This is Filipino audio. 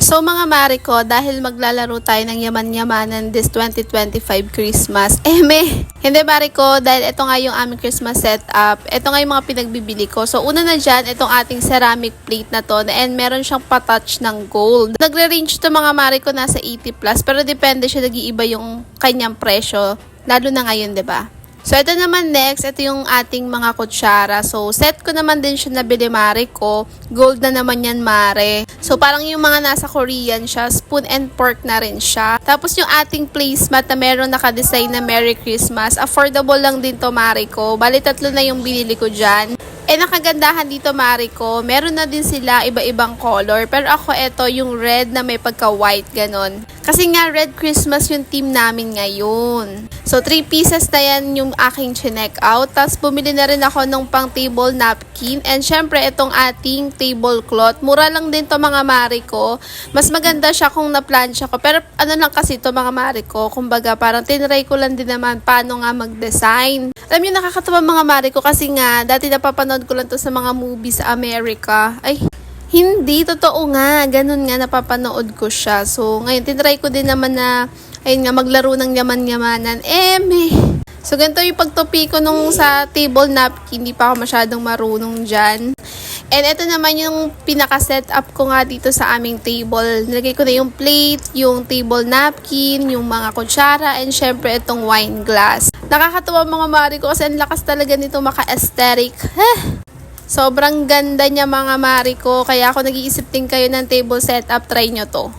So mga mare ko, dahil maglalaro tayo ng yaman-yamanan this 2025 Christmas, hindi mare ko, dahil ito nga yung aming Christmas setup, ito nga yung mga pinagbibili ko. So una na dyan, itong ating ceramic plate na to, and meron siyang patouch ng gold. Nagre-range to mga mare ko, nasa 80 plus, pero depende siya, nag-iiba yung kanyang presyo, lalo na ngayon, 'di ba? So, ito naman next, ito yung ating mga kutsara. So, set ko naman din siya nabili mare ko. Gold na naman yan mare. So, parang yung mga nasa Korean siya, spoon and fork na rin siya. Tapos yung ating placemat na meron nakadesign na Merry Christmas. Affordable lang din to mare ko. Bali, 3 na yung binili ko dyan. Nakagandahan dito mare ko, meron na din sila iba-ibang color. Pero ako ito yung red na may pagka-white, ganon. Kasi nga red Christmas yung team namin ngayon. So 3 pieces na yan yung aking chinek out. Tapos bumili na rin ako ng pang table napkin. And syempre itong ating tablecloth. Mura lang din to mga mare ko. Mas maganda siya kung na-plancha ko. Pero ano lang kasi to mga mare ko. Kumbaga parang tinry ko lang din naman paano nga mag-design. Alam niyo nakakatawa mga mare ko kasi nga dati napapanood ko lang to sa mga movies sa America. Ay, hindi, totoo nga. Ganun nga, napapanood ko siya. So, ngayon, tinry ko din naman na, ayun nga, maglaro ng yaman-yamanan. So, ganito yung pagtupi ko nung sa table napkin. Hindi pa ako masyadong marunong dyan. And ito naman yung pinaka-setup ko nga dito sa aming table. Nilagay ko na yung plate, yung table napkin, yung mga kutsara, and syempre itong wine glass. Nakakatuwa mga mare ko kasi ang lakas talaga nito maka-aesthetic. Sobrang ganda niya mga mare ko. Kaya ako nag-iisip din kayo ng table setup. Try nyo to.